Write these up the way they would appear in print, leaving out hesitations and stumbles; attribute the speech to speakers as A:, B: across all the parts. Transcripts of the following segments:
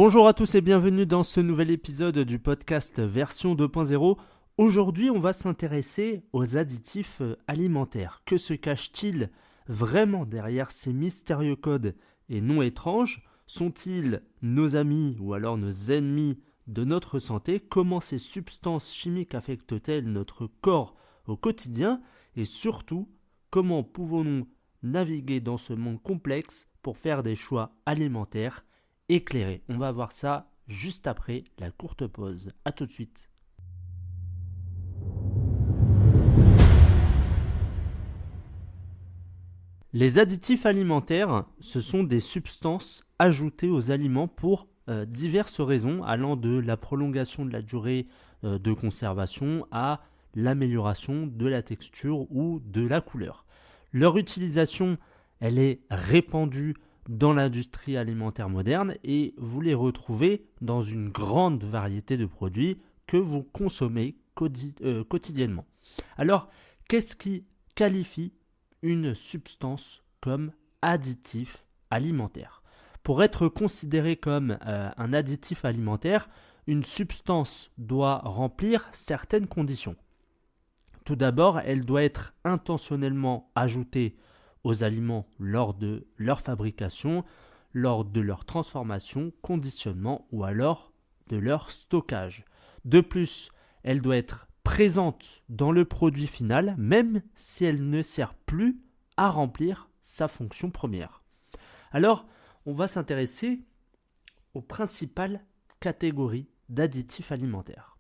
A: Bonjour à tous et bienvenue dans ce nouvel épisode du podcast version 2.0. Aujourd'hui, on va s'intéresser aux additifs alimentaires. Que se cache-t-il vraiment derrière ces mystérieux codes et noms étranges ? Sont-ils nos amis ou alors nos ennemis de notre santé ? Comment ces substances chimiques affectent-elles notre corps au quotidien ? Et surtout, comment pouvons-nous naviguer dans ce monde complexe pour faire des choix alimentaires éclairés ? On va voir ça juste après la courte pause. A tout de suite. Les additifs alimentaires, ce sont des substances ajoutées aux aliments pour diverses raisons, allant de la prolongation de la durée de conservation à l'amélioration de la texture ou de la couleur. Leur utilisation, elle est répandue dans l'industrie alimentaire moderne et vous les retrouvez dans une grande variété de produits que vous consommez quotidiennement. Alors, qu'est-ce qui qualifie une substance comme additif alimentaire ? Pour être considéré comme un additif alimentaire, une substance doit remplir certaines conditions. Tout d'abord, elle doit être intentionnellement ajoutée aux aliments lors de leur fabrication, lors de leur transformation, conditionnement ou alors de leur stockage. De plus, elle doit être présente dans le produit final, même si elle ne sert plus à remplir sa fonction première. Alors, on va s'intéresser aux principales catégories d'additifs alimentaires.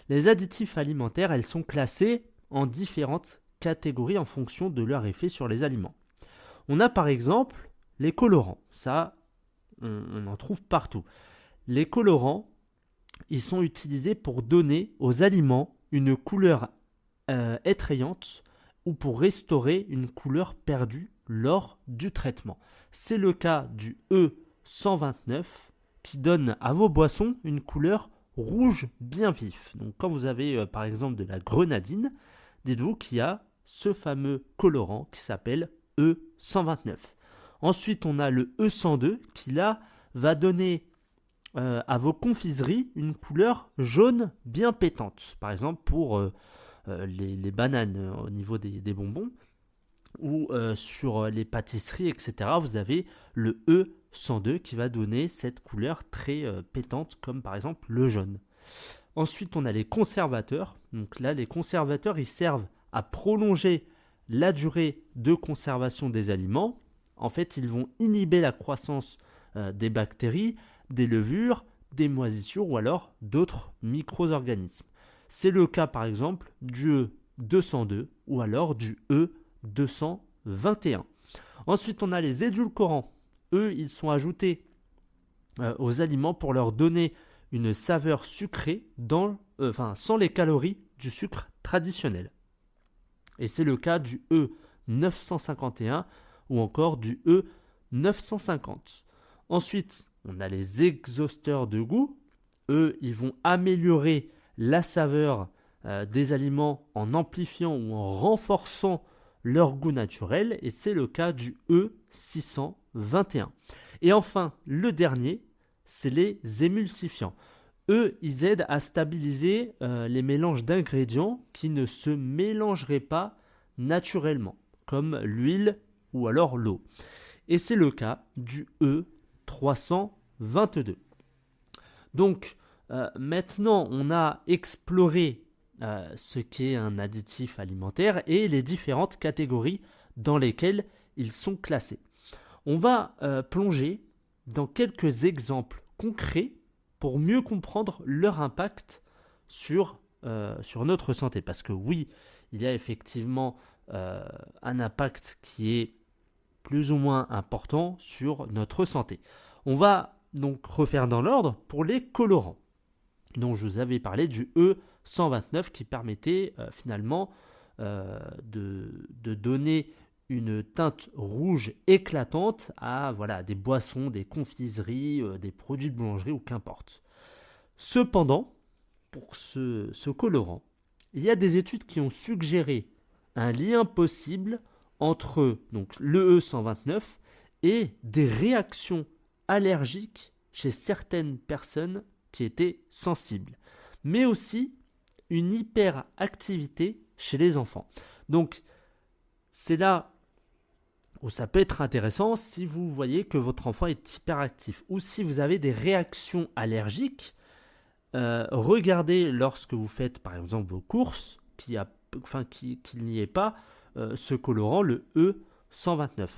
A: Les additifs alimentaires, elles sont classées en différentes catégories en fonction de leur effet sur les aliments. On a par exemple les colorants, ça on en trouve partout. Les colorants, ils sont utilisés pour donner aux aliments une couleur attrayante ou pour restaurer une couleur perdue lors du traitement. C'est le cas du E129 qui donne à vos boissons une couleur rouge bien vif. Donc quand vous avez par exemple de la grenadine, dites-vous qu'il y a ce fameux colorant qui s'appelle E129. Ensuite, on a le E102 qui là va donner à vos confiseries une couleur jaune bien pétante. Par exemple pour les bananes au niveau des bonbons ou sur les pâtisseries, etc. Vous avez le E102 qui va donner cette couleur très pétante comme par exemple le jaune. Ensuite, on a les conservateurs. Donc là, les conservateurs, ils servent à prolonger la durée de conservation des aliments. En fait, ils vont inhiber la croissance des bactéries, des levures, des moisissures ou alors d'autres micro-organismes. C'est le cas par exemple du E202 ou alors du E221. Ensuite, on a les édulcorants. Eux, ils sont ajoutés aux aliments pour leur donner une saveur sucrée sans les calories du sucre traditionnel. Et c'est le cas du E951 ou encore du E950. Ensuite, on a les exhausteurs de goût. Eux, ils vont améliorer la saveur des aliments en amplifiant ou en renforçant leur goût naturel. Et c'est le cas du E621. Et enfin, le dernier, c'est les émulsifiants. Eux, ils aident à stabiliser les mélanges d'ingrédients qui ne se mélangeraient pas naturellement, comme l'huile ou alors l'eau. Et c'est le cas du E322. Donc, maintenant, on a exploré ce qu'est un additif alimentaire et les différentes catégories dans lesquelles ils sont classés. On va plonger dans quelques exemples concrets pour mieux comprendre leur impact sur notre santé. Parce que oui, il y a effectivement un impact qui est plus ou moins important sur notre santé. On va donc refaire dans l'ordre pour les colorants, dont je vous avais parlé du E129 qui permettait finalement de donner une teinte rouge éclatante à des boissons, des confiseries, des produits de boulangerie ou qu'importe. Cependant, pour ce colorant, il y a des études qui ont suggéré un lien possible entre donc, le E129 et des réactions allergiques chez certaines personnes qui étaient sensibles, mais aussi une hyperactivité chez les enfants. Donc, c'est là où ça peut être intéressant si vous voyez que votre enfant est hyperactif ou si vous avez des réactions allergiques. Regardez lorsque vous faites par exemple vos courses qu'il n'y ait pas ce colorant, le E129.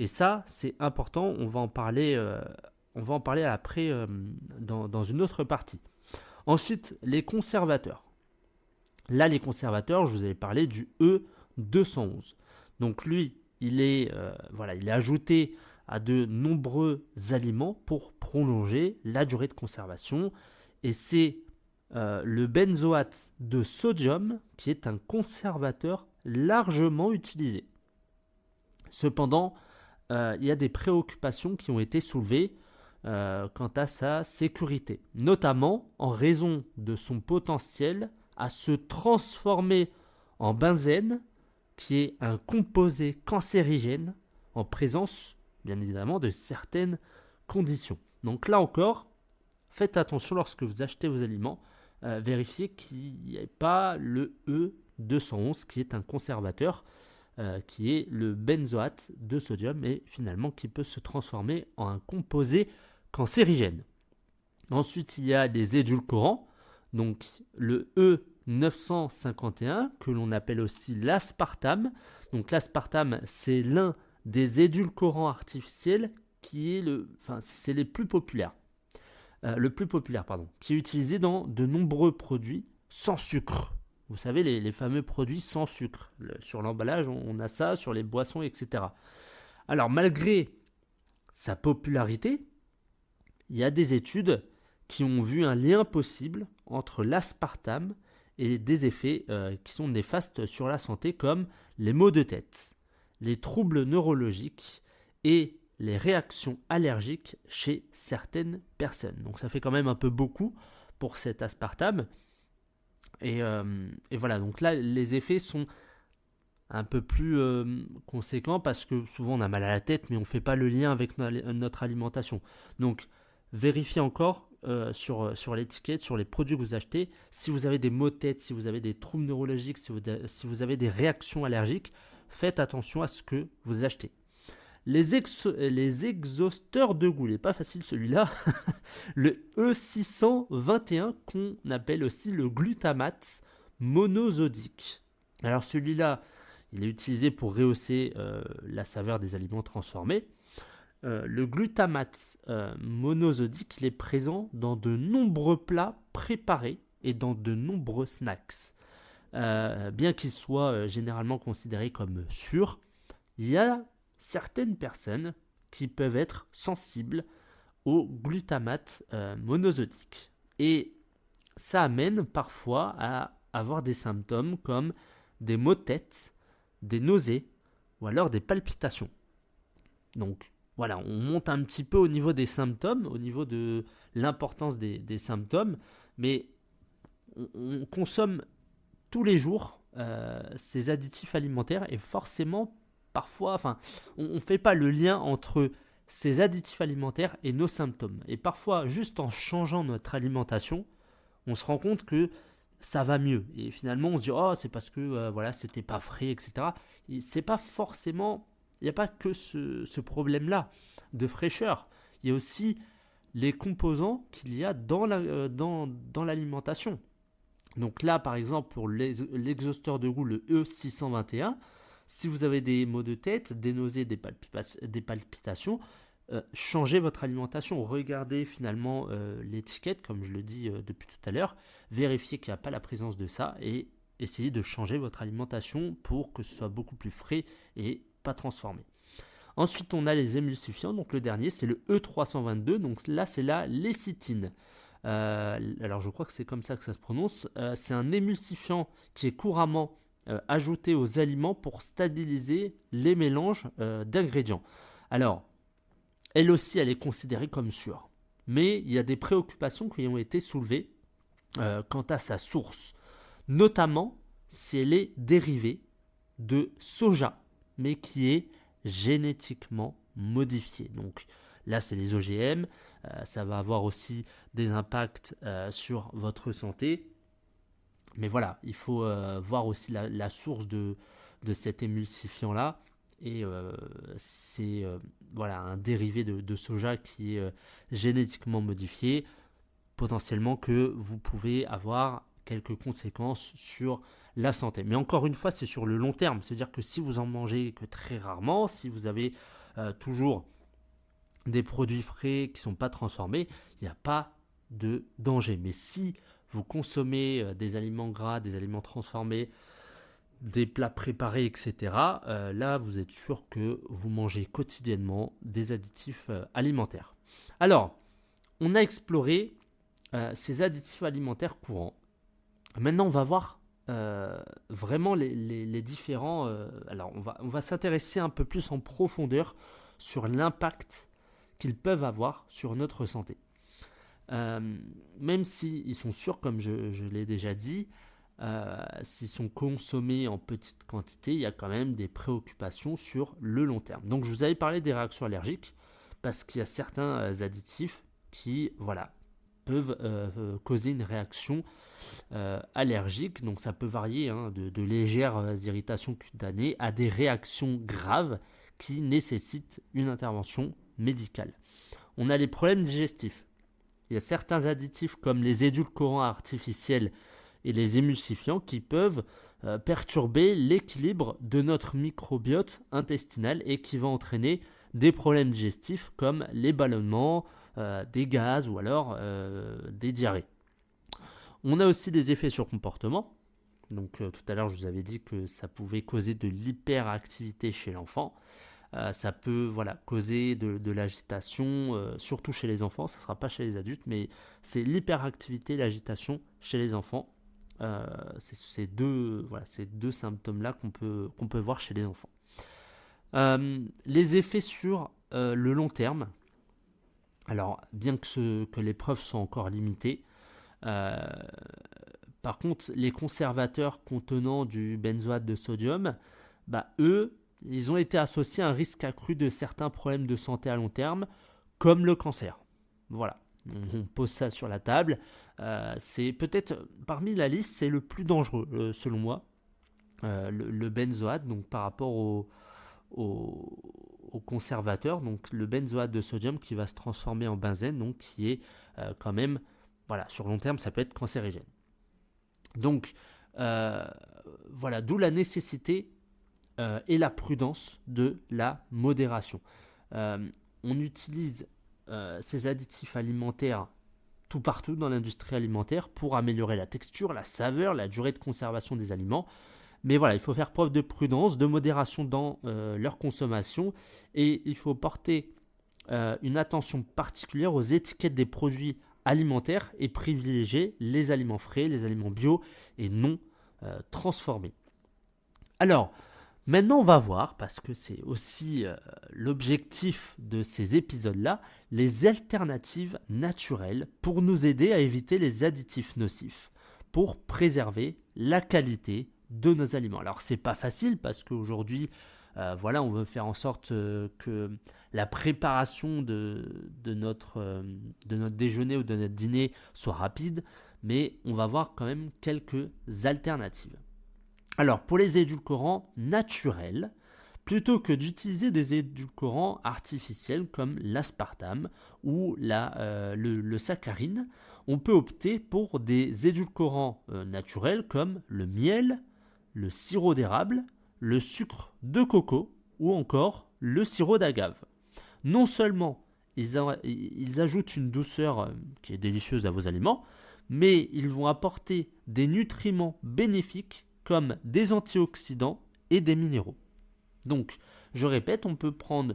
A: Et ça, c'est important, on va en parler après dans une autre partie. Ensuite, les conservateurs. Là, les conservateurs, je vous avais parlé du E211. Donc lui, il est ajouté à de nombreux aliments pour prolonger la durée de conservation. Et c'est le benzoate de sodium qui est un conservateur largement utilisé. Cependant, il y a des préoccupations qui ont été soulevées quant à sa sécurité, notamment en raison de son potentiel à se transformer en benzène, qui est un composé cancérigène en présence, bien évidemment, de certaines conditions. Donc là encore, faites attention lorsque vous achetez vos aliments, vérifiez qu'il n'y ait pas le E211 qui est un conservateur, qui est le benzoate de sodium et finalement qui peut se transformer en un composé cancérigène. Ensuite, il y a des édulcorants, donc le E951 que l'on appelle aussi l'aspartame. Donc l'aspartame, c'est l'un des édulcorants artificiels qui est c'est les plus populaires. Le plus populaire, qui est utilisé dans de nombreux produits sans sucre. Vous savez, les fameux produits sans sucre. Sur l'emballage, on a ça, sur les boissons, etc. Alors, malgré sa popularité, il y a des études qui ont vu un lien possible entre l'aspartame et des effets qui sont néfastes sur la santé, comme les maux de tête, les troubles neurologiques et les réactions allergiques chez certaines personnes. Donc ça fait quand même un peu beaucoup pour cet aspartame. Et voilà, donc là les effets sont un peu plus conséquents parce que souvent on a mal à la tête mais on ne fait pas le lien avec notre alimentation. Donc vérifiez encore sur l'étiquette, sur les produits que vous achetez, si vous avez des maux de tête, si vous avez des troubles neurologiques, si vous avez des réactions allergiques, faites attention à ce que vous achetez. Les exhausteurs de goût, il n'est pas facile celui-là, le E621 qu'on appelle aussi le glutamate monosodique. Alors celui-là, il est utilisé pour rehausser la saveur des aliments transformés. Le glutamate monosodique, il est présent dans de nombreux plats préparés et dans de nombreux snacks. Bien qu'il soit généralement considéré comme sûr, il y a certaines personnes qui peuvent être sensibles au glutamate monosodique. Et ça amène parfois à avoir des symptômes comme des maux de tête, des nausées ou alors des palpitations. Donc voilà, on monte un petit peu au niveau des symptômes, au niveau de l'importance des symptômes, mais on consomme tous les jours ces additifs alimentaires et forcément parfois, on ne fait pas le lien entre ces additifs alimentaires et nos symptômes. Et parfois, juste en changeant notre alimentation, on se rend compte que ça va mieux. Et finalement, on se dit, oh, c'est parce que c'était pas frais, etc. Et c'est pas forcément, il n'y a pas que ce problème-là de fraîcheur. Il y a aussi les composants qu'il y a dans l'alimentation. Donc là, par exemple, pour l'exhausteur de goût, le E621, si vous avez des maux de tête, des nausées, des palpitations, changez votre alimentation. Regardez finalement l'étiquette, comme je le dis depuis tout à l'heure. Vérifiez qu'il n'y a pas la présence de ça et essayez de changer votre alimentation pour que ce soit beaucoup plus frais et pas transformé. Ensuite, on a les émulsifiants. Donc le dernier, c'est le E322. Donc là, c'est la lécithine. Alors je crois que c'est comme ça que ça se prononce. C'est un émulsifiant qui est couramment ajouté aux aliments pour stabiliser les mélanges d'ingrédients. Alors, elle aussi, elle est considérée comme sûre. Mais il y a des préoccupations qui ont été soulevées quant à sa source. Notamment si elle est dérivée de soja, mais qui est génétiquement modifiée. Donc là, c'est les OGM. ça va avoir aussi des impacts sur votre santé. Mais voilà, il faut voir aussi la source de cet émulsifiant-là. Et c'est voilà, un dérivé de soja qui est génétiquement modifié, potentiellement que vous pouvez avoir quelques conséquences sur la santé. Mais encore une fois, c'est sur le long terme. C'est-à-dire que si vous en mangez que très rarement, si vous avez toujours des produits frais qui ne sont pas transformés, il n'y a pas de danger. Mais si vous consommez des aliments gras, des aliments transformés, des plats préparés, etc., là, vous êtes sûr que vous mangez quotidiennement des additifs alimentaires. Alors, on a exploré ces additifs alimentaires courants. Maintenant, on va voir vraiment les différents... alors, on va s'intéresser un peu plus en profondeur sur l'impact qu'ils peuvent avoir sur notre santé. Même s'ils sont sûrs, comme je l'ai déjà dit, s'ils sont consommés en petite quantité, il y a quand même des préoccupations sur le long terme. Donc je vous avais parlé des réactions allergiques, parce qu'il y a certains additifs qui peuvent causer une réaction allergique. Donc ça peut varier de légères irritations cutanées à des réactions graves qui nécessitent une intervention médicale. On a les problèmes digestifs. Il y a certains additifs comme les édulcorants artificiels et les émulsifiants qui peuvent perturber l'équilibre de notre microbiote intestinal et qui va entraîner des problèmes digestifs comme les ballonnements, des gaz ou alors des diarrhées. On a aussi des effets sur comportement. Donc tout à l'heure je vous avais dit que ça pouvait causer de l'hyperactivité chez l'enfant. Ça peut causer de l'agitation, surtout chez les enfants, ça ne sera pas chez les adultes, mais c'est l'hyperactivité, l'agitation chez les enfants. C'est ces deux symptômes-là qu'on peut voir chez les enfants. Les effets sur le long terme, alors bien que les preuves sont encore limitées, par contre les conservateurs contenant du benzoate de sodium, eux, ils ont été associés à un risque accru de certains problèmes de santé à long terme, comme le cancer. Voilà, on pose ça sur la table. C'est peut-être, parmi la liste, c'est le plus dangereux, selon moi, le benzoate, donc par rapport au conservateur, donc le benzoate de sodium qui va se transformer en benzène, donc qui est quand même, sur long terme, ça peut être cancérigène. Donc, d'où la nécessité et la prudence de la modération. On utilise ces additifs alimentaires tout partout dans l'industrie alimentaire pour améliorer la texture, la saveur, la durée de conservation des aliments. Mais il faut faire preuve de prudence, de modération dans leur consommation et il faut porter une attention particulière aux étiquettes des produits alimentaires et privilégier les aliments frais, les aliments bio et non transformés. Alors, maintenant, on va voir, parce que c'est aussi l'objectif de ces épisodes-là, les alternatives naturelles pour nous aider à éviter les additifs nocifs, pour préserver la qualité de nos aliments. Alors, c'est pas facile parce qu'aujourd'hui, on veut faire en sorte que la préparation de notre déjeuner ou de notre dîner soit rapide, mais on va voir quand même quelques alternatives. Alors, pour les édulcorants naturels, plutôt que d'utiliser des édulcorants artificiels comme l'aspartame ou le saccharine, on peut opter pour des édulcorants naturels comme le miel, le sirop d'érable, le sucre de coco ou encore le sirop d'agave. Non seulement ils ajoutent une douceur qui est délicieuse à vos aliments, mais ils vont apporter des nutriments bénéfiques comme des antioxydants et des minéraux. Donc, je répète, on peut prendre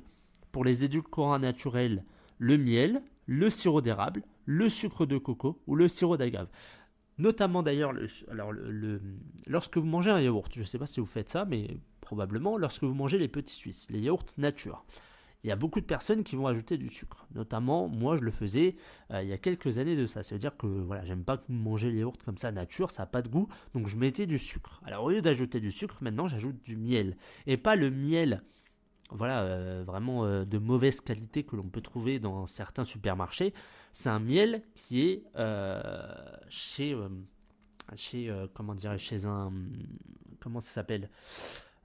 A: pour les édulcorants naturels le miel, le sirop d'érable, le sucre de coco ou le sirop d'agave. Notamment d'ailleurs, lorsque vous mangez un yaourt, je ne sais pas si vous faites ça, mais probablement lorsque vous mangez les petits Suisses, les yaourts nature. Il y a beaucoup de personnes qui vont ajouter du sucre. Notamment, moi, je le faisais il y a quelques années de ça. Ça veut dire que j'aime pas manger les yaourts comme ça nature, ça n'a pas de goût. Donc, je mettais du sucre. Alors, au lieu d'ajouter du sucre, maintenant, j'ajoute du miel. Et pas le miel vraiment de mauvaise qualité que l'on peut trouver dans certains supermarchés. C'est un miel qui est chez un, comment ça s'appelle,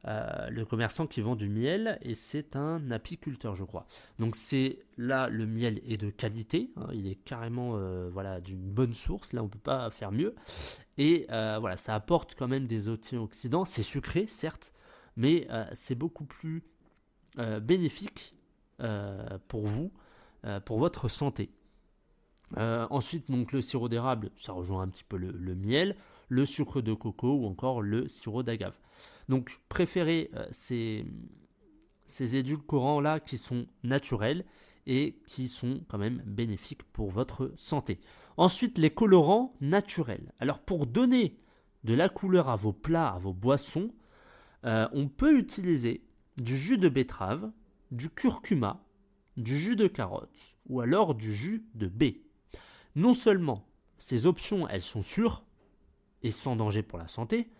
A: le commerçant qui vend du miel, et c'est un apiculteur, je crois. Donc c'est là, le miel est de qualité, hein, il est carrément d'une bonne source, là on peut pas faire mieux, et ça apporte quand même des antioxydants. C'est sucré certes, mais c'est beaucoup plus bénéfique pour vous, pour votre santé. Ensuite, donc, le sirop d'érable, ça rejoint un petit peu le miel, le sucre de coco ou encore le sirop d'agave. Donc, préférez ces édulcorants-là qui sont naturels et qui sont quand même bénéfiques pour votre santé. Ensuite, les colorants naturels. Alors, pour donner de la couleur à vos plats, à vos boissons, on peut utiliser du jus de betterave, du curcuma, du jus de carotte ou alors du jus de baie. Non seulement ces options, elles sont sûres et sans danger pour la santé,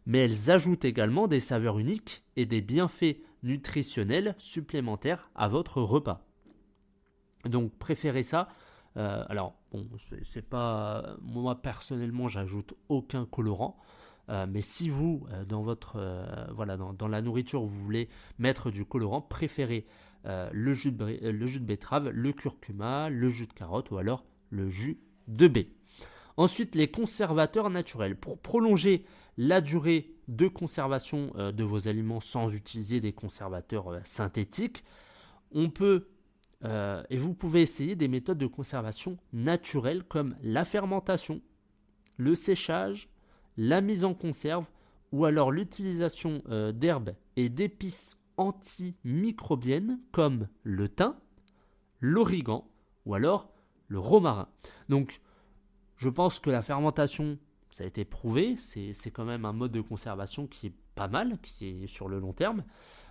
A: mais elles ajoutent également des saveurs uniques et des bienfaits nutritionnels supplémentaires à votre repas. Donc préférez ça. C'est pas, moi personnellement, j'ajoute aucun colorant. Mais si vous, dans la nourriture, vous voulez mettre du colorant, préférez le jus de betterave, le curcuma, le jus de carotte ou alors le jus de baie. Ensuite, les conservateurs naturels. Pour prolonger la durée de conservation de vos aliments sans utiliser des conservateurs synthétiques, on peut et vous pouvez essayer des méthodes de conservation naturelles comme la fermentation, le séchage, la mise en conserve ou alors l'utilisation d'herbes et d'épices antimicrobiennes comme le thym, l'origan ou alors le romarin. Donc, je pense que la fermentation, ça a été prouvé, c'est quand même un mode de conservation qui est pas mal, qui est sur le long terme.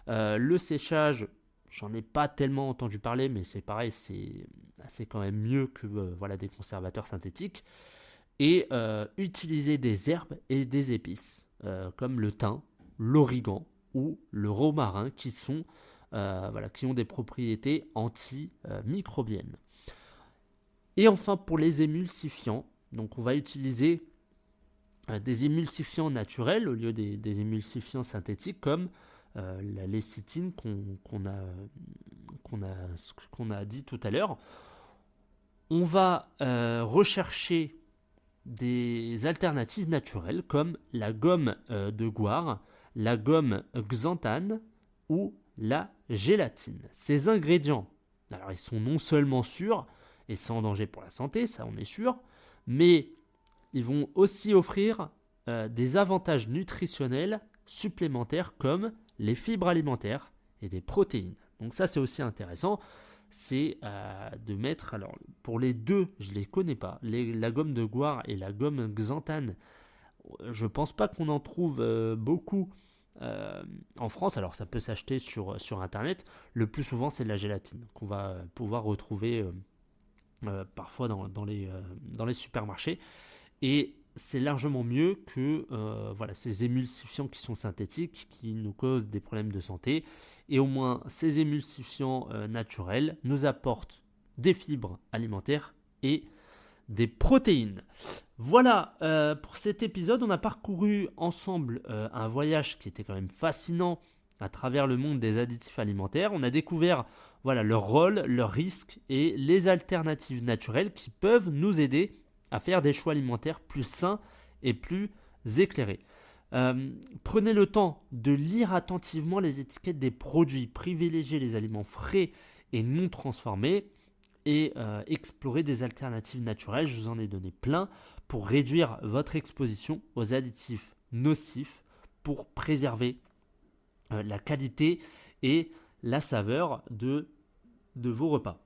A: Le séchage, j'en ai pas tellement entendu parler, mais c'est pareil, c'est quand même mieux que des conservateurs synthétiques. Et utiliser des herbes et des épices, comme le thym, l'origan ou le romarin, qui ont des propriétés antimicrobiennes. Et enfin, pour les émulsifiants, donc on va utiliser des émulsifiants naturels au lieu des émulsifiants synthétiques comme la lécithine qu'on a dit tout à l'heure. On va rechercher des alternatives naturelles comme la gomme de guar, la gomme xanthane ou la gélatine. Ces ingrédients, alors ils sont non seulement sûrs et sans danger pour la santé, ça on est sûr, mais ils vont aussi offrir des avantages nutritionnels supplémentaires comme les fibres alimentaires et des protéines. Donc ça c'est aussi intéressant, c'est de mettre, alors pour les deux je ne les connais pas, la gomme de guar et la gomme xanthane, je ne pense pas qu'on en trouve beaucoup en France. Alors ça peut s'acheter sur internet, le plus souvent c'est de la gélatine qu'on va pouvoir retrouver parfois dans les supermarchés, et c'est largement mieux que ces émulsifiants qui sont synthétiques, qui nous causent des problèmes de santé. Et au moins ces émulsifiants naturels nous apportent des fibres alimentaires et des protéines. Voilà pour cet épisode, on a parcouru ensemble un voyage qui était quand même fascinant à travers le monde des additifs alimentaires. On a découvert leur rôle, leurs risques et les alternatives naturelles qui peuvent nous aider à faire des choix alimentaires plus sains et plus éclairés. Prenez le temps de lire attentivement les étiquettes des produits, privilégiez les aliments frais et non transformés et explorez des alternatives naturelles. Je vous en ai donné plein pour réduire votre exposition aux additifs nocifs, pour préserver la qualité et la saveur de vos repas.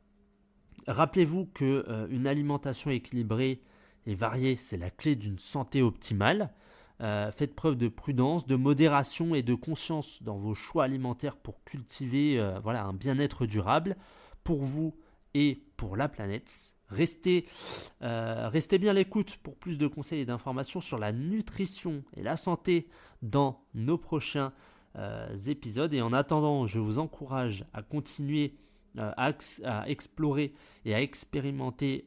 A: Rappelez-vous qu'une alimentation équilibrée et variée, c'est la clé d'une santé optimale. Faites preuve de prudence, de modération et de conscience dans vos choix alimentaires pour cultiver un bien-être durable pour vous et pour la planète. Restez bien à l'écoute pour plus de conseils et d'informations sur la nutrition et la santé dans nos prochains épisodes. Et en attendant, je vous encourage à continuer à explorer et à expérimenter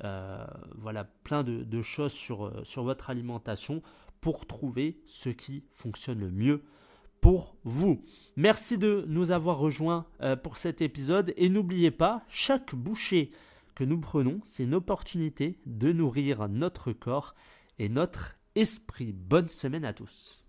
A: plein de choses sur votre alimentation pour trouver ce qui fonctionne le mieux pour vous. Merci de nous avoir rejoints pour cet épisode et n'oubliez pas, chaque bouchée que nous prenons, c'est une opportunité de nourrir notre corps et notre esprit. Bonne semaine à tous.